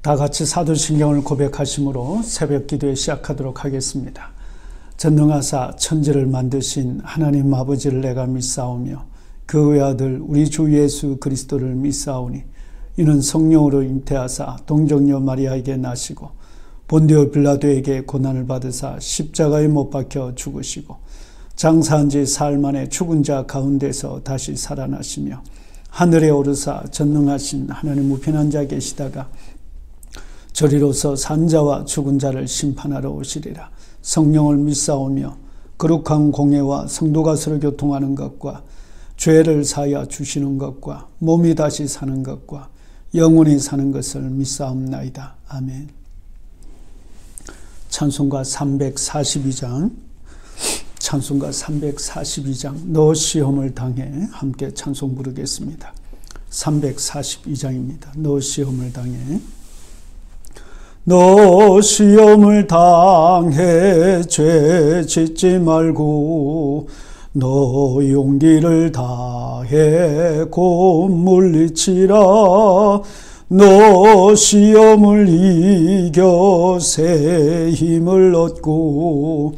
다 같이 사도신경을 고백하심으로 새벽 기도에 시작하도록 하겠습니다. 전능하사 천지를 만드신 하나님 아버지를 내가 믿사오며 그 외아들 우리 주 예수 그리스도를 믿사오니 이는 성령으로 잉태하사 동정녀 마리아에게 나시고 본디오 빌라도에게 고난을 받으사 십자가에 못 박혀 죽으시고 장사한 지 사흘 만에 죽은 자 가운데서 다시 살아나시며 하늘에 오르사 전능하신 하나님 우편한 자 계시다가 저리로서 산자와 죽은 자를 심판하러 오시리라. 성령을 믿사오며 거룩한 공예와 성도가 서로 교통하는 것과 죄를 사하여 주시는 것과 몸이 다시 사는 것과 영원히 사는 것을 믿사옵나이다. 아멘. 찬송가 342장 너 시험을 당해 함께 찬송 부르겠습니다. 342장입니다. 너 시험을 당해 너 시험을 당해 죄 짓지 말고 너 용기를 다해 곧 물리치라. 너 시험을 이겨 새 힘을 얻고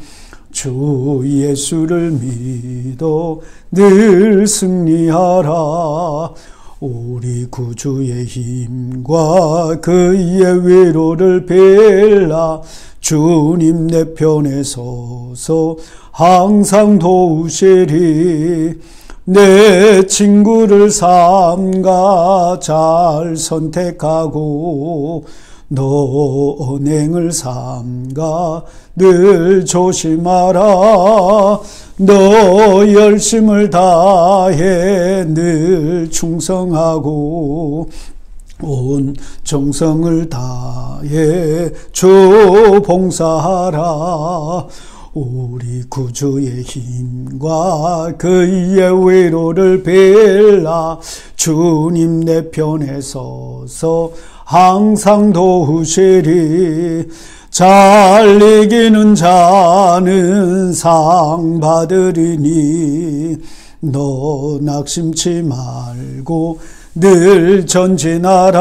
주 예수를 믿어 늘 승리하라. 우리 구주의 힘과 그의 위로를 빌라. 주님 내 편에 서서 항상 도우시리. 내 친구를 삼가 잘 선택하고 너 언행을 삼가 늘 조심하라. 너 열심을 다해 늘 충성하고 온 정성을 다해 주 봉사하라. 우리 구주의 힘과 그의 위로를 빌라. 주님 내 편에 서서 항상 도우시리. 잘 이기는 자는 상 받으리니 너 낙심치 말고 늘 전진하라.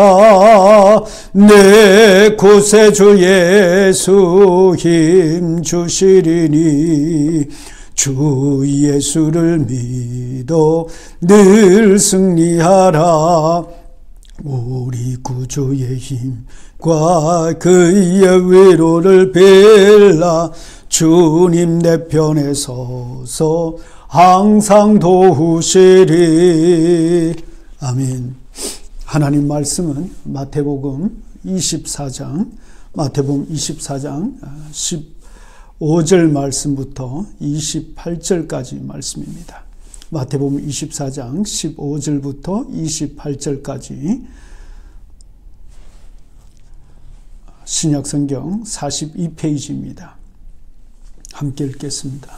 내 구세주 예수 힘 주시리니 주 예수를 믿어 늘 승리하라. 우리 구주의 힘과 그의 위로를 빌라. 주님 내 편에 서서 항상 도우시리. 아멘. 하나님 말씀은 마태복음 24장 15절 말씀부터 28절까지 말씀입니다. 마태복음 24장 15절부터 28절까지 신약성경 42페이지입니다. 함께 읽겠습니다.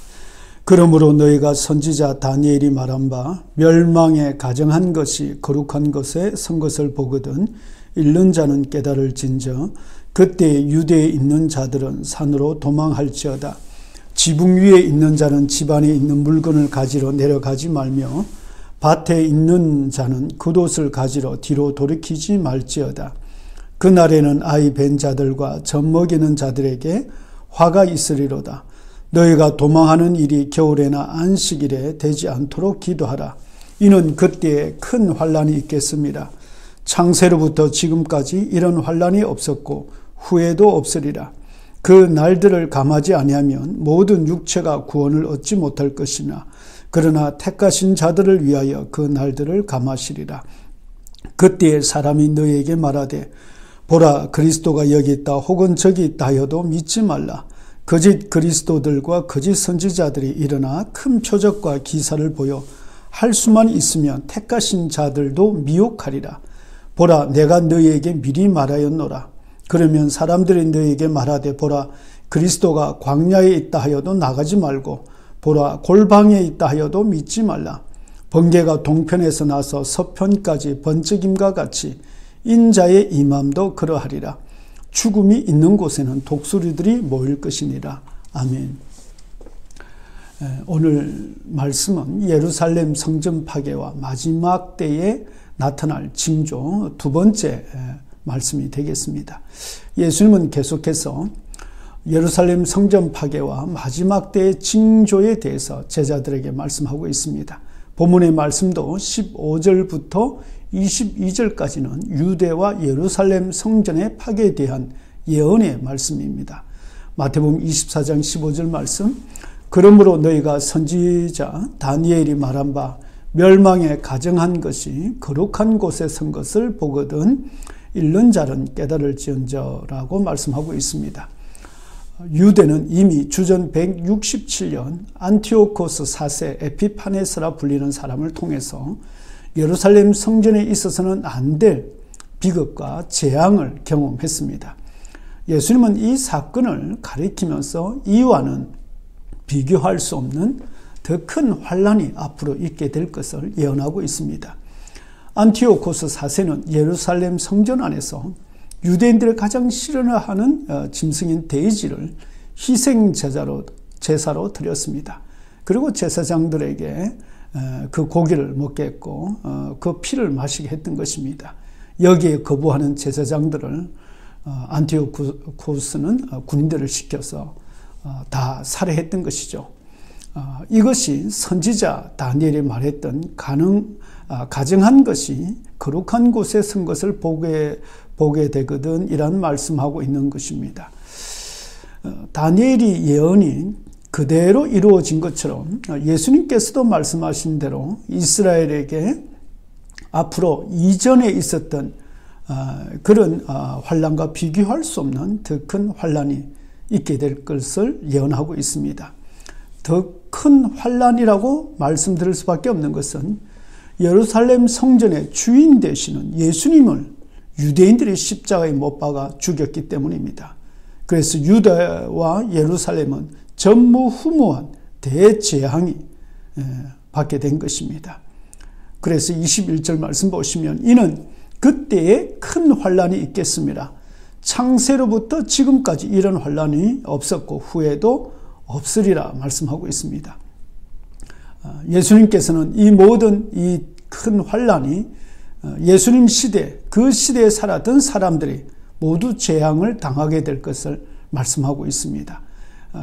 그러므로 너희가 선지자 다니엘이 말한 바 멸망에 가정한 것이 거룩한 것에 선 것을 보거든 읽는 자는 깨달을진저 그때 유대에 있는 자들은 산으로 도망할지어다. 지붕 위에 있는 자는 집 안에 있는 물건을 가지러 내려가지 말며 밭에 있는 자는 겉옷을 가지러 뒤로 돌이키지 말지어다. 그날에는 아이 벤 자들과 젖 먹이는 자들에게 화가 있으리로다. 너희가 도망하는 일이 겨울에나 안식일에 되지 않도록 기도하라. 이는 그때에 큰 환란이 있겠습니다. 창세로부터 지금까지 이런 환란이 없었고 후에도 없으리라. 그 날들을 감하지 아니하면 모든 육체가 구원을 얻지 못할 것이나 그러나 택하신 자들을 위하여 그 날들을 감하시리라. 그때에 사람이 너희에게 말하되 보라 그리스도가 여기 있다 혹은 저기 있다 하여도 믿지 말라. 거짓 그리스도들과 거짓 선지자들이 일어나 큰 표적과 기사를 보여 할 수만 있으면 택하신 자들도 미혹하리라. 보라 내가 너희에게 미리 말하였노라. 그러면 사람들이 너희에게 말하되 보라 그리스도가 광야에 있다 하여도 나가지 말고 보라 골방에 있다 하여도 믿지 말라. 번개가 동편에서 나서 서편까지 번쩍임과 같이 인자의 임함도 그러하리라. 죽음이 있는 곳에는 독수리들이 모일 것이니라. 아멘. 오늘 말씀은 예루살렘 성전 파괴와 마지막 때에 나타날 징조 두 번째 말씀이 되겠습니다. 예수님은 계속해서 예루살렘 성전 파괴와 마지막 때의 징조에 대해서 제자들에게 말씀하고 있습니다. 본문의 말씀도 15절부터 22절까지는 유대와 예루살렘 성전의 파괴에 대한 예언의 말씀입니다. 마태복음 24장 15절 말씀, 그러므로 너희가 선지자 다니엘이 말한 바 멸망에 가정한 것이 거룩한 곳에 선 것을 보거든 읽는 자는 깨달을지언저라고 말씀하고 있습니다. 유대는 이미 주전 167년 안티오코스 4세 에피파네스라 불리는 사람을 통해서 예루살렘 성전에 있어서는 안 될 비극과 재앙을 경험했습니다. 예수님은 이 사건을 가리키면서 이와는 비교할 수 없는 더 큰 환란이 앞으로 있게 될 것을 예언하고 있습니다. 안티오코스 4세는 예루살렘 성전 안에서 유대인들의 가장 싫어하는 짐승인 돼지를 희생 제사로 드렸습니다. 그리고 제사장들에게 그 고기를 먹게 했고 그 피를 마시게 했던 것입니다. 여기에 거부하는 제사장들을 안티오코스는 군인들을 시켜서 다 살해했던 것이죠. 이것이 선지자 다니엘이 말했던 가정한 것이 거룩한 곳에 선 것을 보게 되거든 이란 말씀하고 있는 것입니다. 다니엘이 예언이 그대로 이루어진 것처럼 예수님께서도 말씀하신 대로 이스라엘에게 앞으로 이전에 있었던 그런 환란과 비교할 수 없는 더 큰 환란이 있게 될 것을 예언하고 있습니다. 더 큰 환란이라고 말씀드릴 수밖에 없는 것은 예루살렘 성전의 주인 되시는 예수님을 유대인들이 십자가에 못 박아 죽였기 때문입니다. 그래서 유다와 예루살렘은 전무후무한 대재앙이 받게 된 것입니다. 그래서 21절 말씀 보시면 이는 그때에 큰 환란이 있겠습니다. 창세로부터 지금까지 이런 환란이 없었고 후에도 없으리라 말씀하고 있습니다. 예수님께서는 이 모든 이 큰 환란이 예수님 시대, 그 시대에 살았던 사람들이 모두 재앙을 당하게 될 것을 말씀하고 있습니다.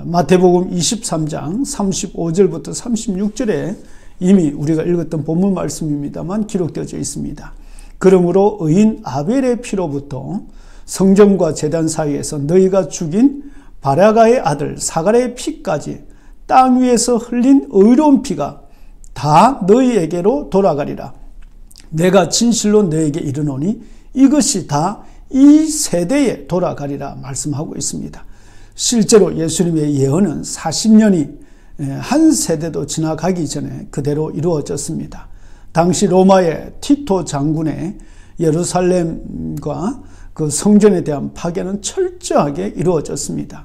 마태복음 23장 35절부터 36절에 이미 우리가 읽었던 본문 말씀입니다만 기록되어져 있습니다. 그러므로 의인 아벨의 피로부터 성전과 제단 사이에서 너희가 죽인 바라가의 아들 사가랴의 피까지 땅 위에서 흘린 의로운 피가 다 너희에게로 돌아가리라. 내가 진실로 너희에게 이르노니 이것이 다 이 세대에 돌아가리라 말씀하고 있습니다. 실제로 예수님의 예언은 40년이 한 세대도 지나가기 전에 그대로 이루어졌습니다. 당시 로마의 티토 장군의 예루살렘과 그 성전에 대한 파괴는 철저하게 이루어졌습니다.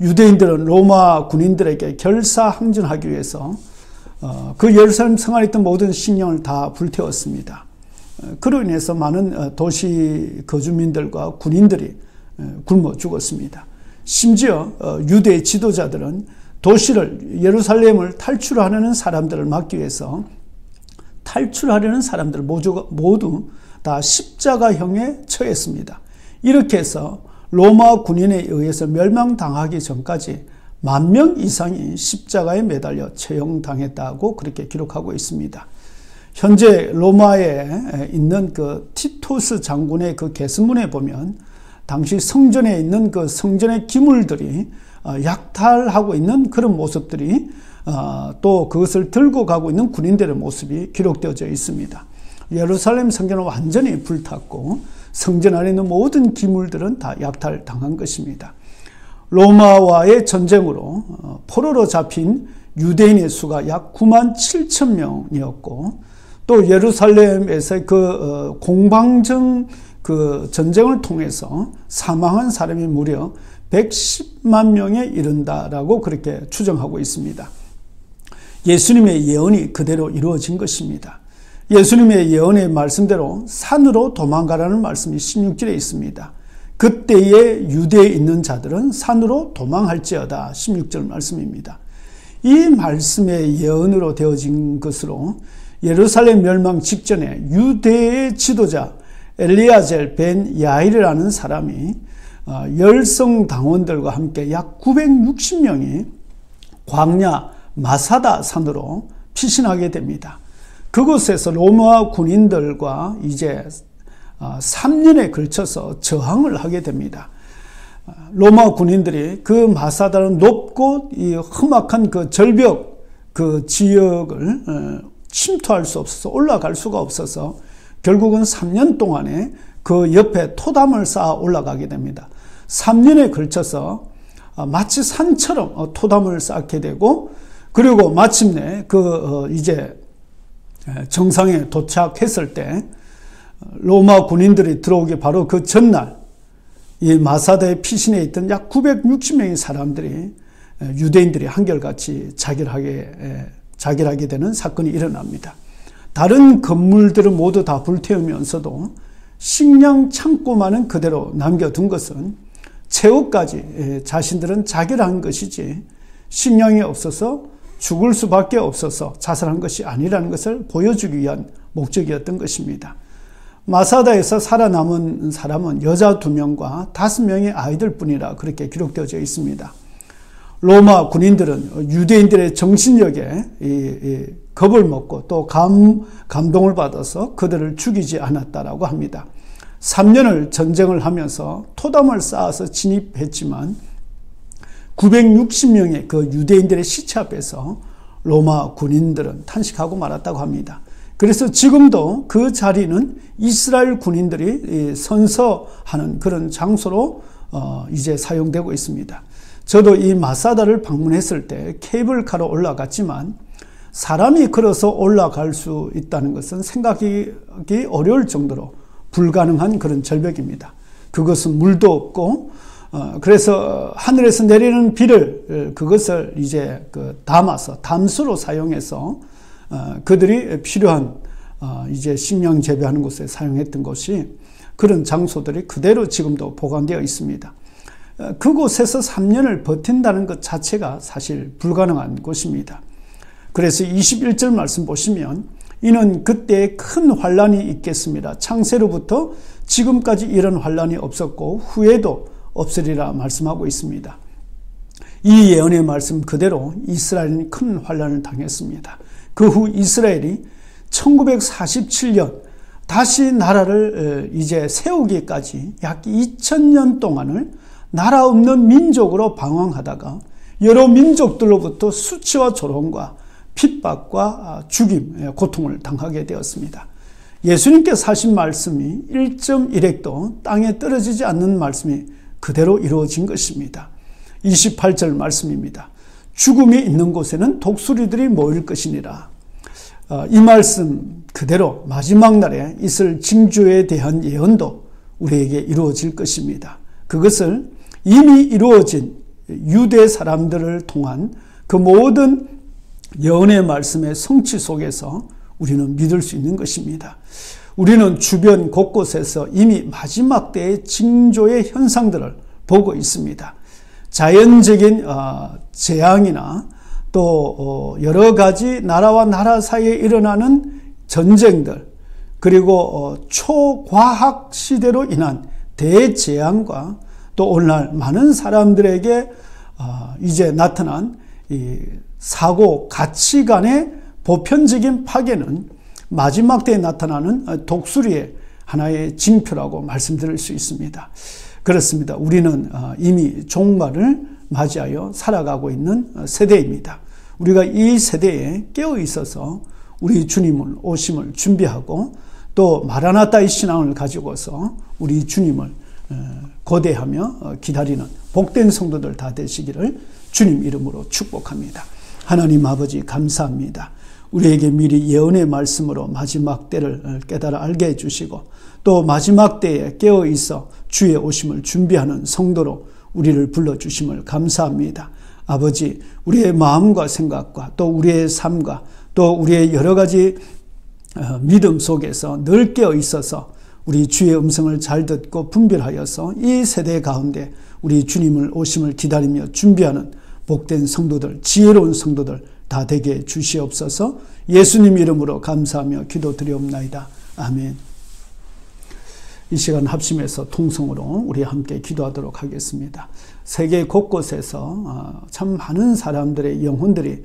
유대인들은 로마 군인들에게 결사항전하기 위해서 그 예루살렘 성 안에 있던 모든 식량을 다 불태웠습니다. 그로 인해서 많은 도시 거주민들과 군인들이 굶어 죽었습니다. 심지어 유대 지도자들은 도시를 예루살렘을 탈출하려는 사람들을 막기 위해서 탈출하려는 사람들 모두 다 십자가형에 처했습니다. 이렇게 해서 로마 군인에 의해서 멸망당하기 전까지 10,000명 이상이 십자가에 매달려 처형당했다고 그렇게 기록하고 있습니다. 현재 로마에 있는 그 티토스 장군의 그 계승문에 보면 당시 성전에 있는 그 성전의 기물들이 약탈하고 있는 그런 모습들이 또 그것을 들고 가고 있는 군인들의 모습이 기록되어져 있습니다. 예루살렘 성전은 완전히 불탔고 성전 안에 있는 모든 기물들은 다 약탈당한 것입니다. 로마와의 전쟁으로 포로로 잡힌 유대인의 수가 약 97,000명이었고 또 예루살렘에서 그 공방전 그 전쟁을 통해서 사망한 사람이 무려 110만 명에 이른다라고 그렇게 추정하고 있습니다. 예수님의 예언이 그대로 이루어진 것입니다. 예수님의 예언의 말씀대로 산으로 도망가라는 말씀이 16절에 있습니다. 그때에 유대에 있는 자들은 산으로 도망할지어다 16절 말씀입니다. 이 말씀의 예언으로 되어진 것으로 예루살렘 멸망 직전에 유대의 지도자 엘리아젤 벤 야일이라는 사람이 열성 당원들과 함께 약 960명이 광야 마사다 산으로 피신하게 됩니다. 그곳에서 로마 군인들과 이제 3년에 걸쳐서 저항을 하게 됩니다. 로마 군인들이 그 마사다는 높고 이 험악한 그 절벽 그 지역을 침투할 수 없어서 올라갈 수가 없어서 결국은 3년 동안에 그 옆에 토담을 쌓아 올라가게 됩니다. 3년에 걸쳐서 마치 산처럼 토담을 쌓게 되고, 그리고 마침내 이제 정상에 도착했을 때 로마 군인들이 들어오기 바로 그 전날 이 마사다의 피신해 있던 약 960명의 사람들이 유대인들이 한결같이 자결하게 되는 사건이 일어납니다. 다른 건물들은 모두 다 불태우면서도 식량 창고만은 그대로 남겨둔 것은 최후까지 자신들은 자결한 것이지 식량이 없어서 죽을 수밖에 없어서 자살한 것이 아니라는 것을 보여주기 위한 목적이었던 것입니다. 마사다에서 살아남은 사람은 여자 2명과 5명의 아이들 뿐이라 그렇게 기록되어져 있습니다. 로마 군인들은 유대인들의 정신력에 겁을 먹고 또 감동을 받아서 그들을 죽이지 않았다라고 합니다. 3년을 전쟁을 하면서 토담을 쌓아서 진입했지만 960명의 그 유대인들의 시체 앞에서 로마 군인들은 탄식하고 말았다고 합니다. 그래서 지금도 그 자리는 이스라엘 군인들이 선서하는 그런 장소로 이제 사용되고 있습니다. 저도 이 마사다를 방문했을 때 케이블카로 올라갔지만 사람이 걸어서 올라갈 수 있다는 것은 생각하기 어려울 정도로 불가능한 그런 절벽입니다. 그것은 물도 없고 그래서 하늘에서 내리는 비를 그것을 이제 담아서 담수로 사용해서 그들이 필요한 이제 식량 재배하는 곳에 사용했던 것이 그런 장소들이 그대로 지금도 보관되어 있습니다. 그곳에서 3년을 버틴다는 것 자체가 사실 불가능한 곳입니다. 그래서 21절 말씀 보시면 이는 그때에 큰 환란이 있겠습니다. 창세로부터 지금까지 이런 환란이 없었고 후에도 없으리라 말씀하고 있습니다. 이 예언의 말씀 그대로 이스라엘은 큰 환란을 당했습니다. 그 후 이스라엘이 1947년 다시 나라를 이제 세우기까지 약 2000년 동안을 나라 없는 민족으로 방황하다가 여러 민족들로부터 수치와 조롱과 핍박과 죽임, 고통을 당하게 되었습니다. 예수님께서 하신 말씀이 1.1획도 땅에 떨어지지 않는 말씀이 그대로 이루어진 것입니다. 28절 말씀입니다. 죽음이 있는 곳에는 독수리들이 모일 것이니라. 이 말씀 그대로 마지막 날에 있을 징조에 대한 예언도 우리에게 이루어질 것입니다. 그것을 이미 이루어진 유대 사람들을 통한 그 모든 예언의 말씀의 성취 속에서 우리는 믿을 수 있는 것입니다. 우리는 주변 곳곳에서 이미 마지막 때의 징조의 현상들을 보고 있습니다. 자연적인 재앙이나 또 여러 가지 나라와 나라 사이에 일어나는 전쟁들, 그리고 초과학 시대로 인한 대재앙과 또 오늘날 많은 사람들에게 이제 나타난 이 사고 가치관의 보편적인 파괴는 마지막 때에 나타나는 독수리의 하나의 징표라고 말씀드릴 수 있습니다. 그렇습니다. 우리는 이미 종말을 맞이하여 살아가고 있는 세대입니다. 우리가 이 세대에 깨어 있어서 우리 주님을 오심을 준비하고 또 마라나타의 신앙을 가지고서 우리 주님을 고대하며 기다리는 복된 성도들 다 되시기를 주님 이름으로 축복합니다. 하나님 아버지 감사합니다. 우리에게 미리 예언의 말씀으로 마지막 때를 깨달아 알게 해주시고 또 마지막 때에 깨어 있어 주의 오심을 준비하는 성도로 우리를 불러주심을 감사합니다. 아버지, 우리의 마음과 생각과 또 우리의 삶과 또 우리의 여러 가지 믿음 속에서 늘 깨어 있어서 우리 주의 음성을 잘 듣고 분별하여서 이 세대 가운데 우리 주님을 오심을 기다리며 준비하는 복된 성도들, 지혜로운 성도들 다 되게 주시옵소서. 예수님 이름으로 감사하며 기도드리옵나이다. 아멘. 이 시간 합심해서 통성으로 우리 함께 기도하도록 하겠습니다. 세계 곳곳에서 참 많은 사람들의 영혼들이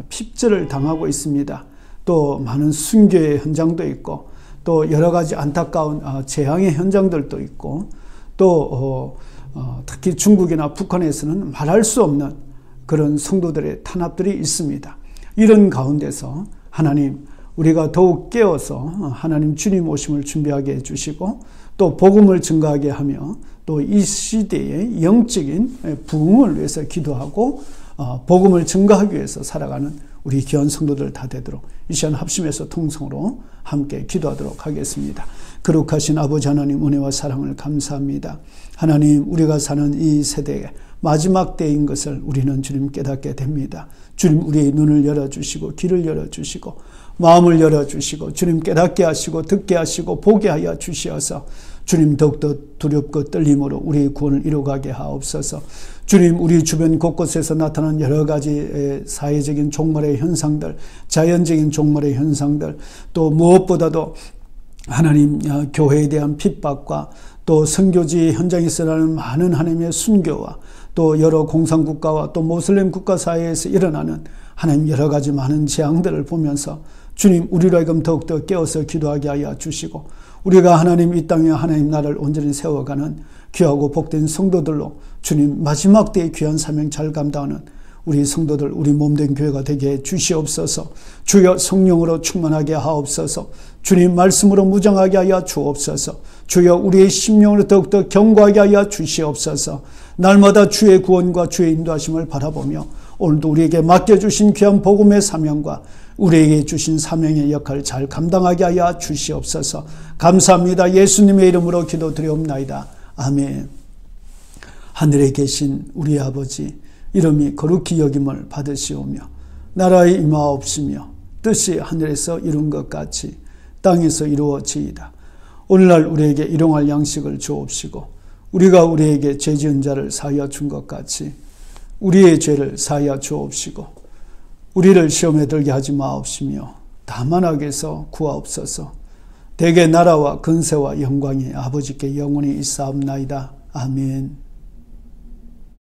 핍절을 당하고 있습니다. 또 많은 순교의 현장도 있고 또 여러 가지 안타까운 재앙의 현장들도 있고 또 특히 중국이나 북한에서는 말할 수 없는 그런 성도들의 탄압들이 있습니다. 이런 가운데서 하나님, 우리가 더욱 깨어서 하나님 주님 오심을 준비하게 해주시고 또 복음을 증거하게 하며 또 이 시대의 영적인 부흥을 위해서 기도하고 복음을 증거하기 위해서 살아가는 우리 귀한 성도들 다 되도록 이 시간 합심해서 통성으로 함께 기도하도록 하겠습니다. 거룩하신 아버지 하나님, 은혜와 사랑을 감사합니다. 하나님, 우리가 사는 이 세대에 마지막 때인 것을 우리는 주님 깨닫게 됩니다. 주님, 우리의 눈을 열어주시고 귀를 열어주시고 마음을 열어주시고 주님 깨닫게 하시고 듣게 하시고 보게 하여 주시어서 주님 더욱더 두렵고 떨림으로 우리의 구원을 이루어가게 하옵소서. 주님, 우리 주변 곳곳에서 나타나는 여러 가지 사회적인 종말의 현상들, 자연적인 종말의 현상들, 또 무엇보다도 하나님 교회에 대한 핍박과 또 선교지 현장에서 일어나는 많은 하나님의 순교와 또 여러 공산국가와 또 모슬림 국가 사이에서 일어나는 하나님 여러 가지 많은 재앙들을 보면서 주님, 우리로 하여금 더욱더 깨어서 기도하게 하여 주시고 우리가 하나님 이 땅에 하나님 나라를 온전히 세워가는 귀하고 복된 성도들로 주님 마지막 때의 귀한 사명 잘 감당하는 우리 성도들, 우리 몸된 교회가 되게 해 주시옵소서. 주여 성령으로 충만하게 하옵소서. 주님 말씀으로 무장하게 하여 주옵소서. 주여 우리의 심령으로 더욱더 견고하게 하여 주시옵소서. 날마다 주의 구원과 주의 인도하심을 바라보며 오늘도 우리에게 맡겨주신 귀한 복음의 사명과 우리에게 주신 사명의 역할을 잘 감당하게 하여 주시옵소서. 감사합니다. 예수님의 이름으로 기도드리옵나이다. 아멘. 하늘에 계신 우리 아버지, 이름이 거룩히 여김을 받으시오며 나라에 임하옵시며 뜻이 하늘에서 이룬 것 같이 땅에서 이루어지이다. 오늘날 우리에게 일용할 양식을 주옵시고 우리가 우리에게 죄 지은 자를 사하여 준 것 같이 우리의 죄를 사하여 주옵시고 우리를 시험에 들게 하지 마옵시며 다만 악에서 구하옵소서. 대개 나라와 근세와 영광이 아버지께 영원히 있사옵나이다. 아멘.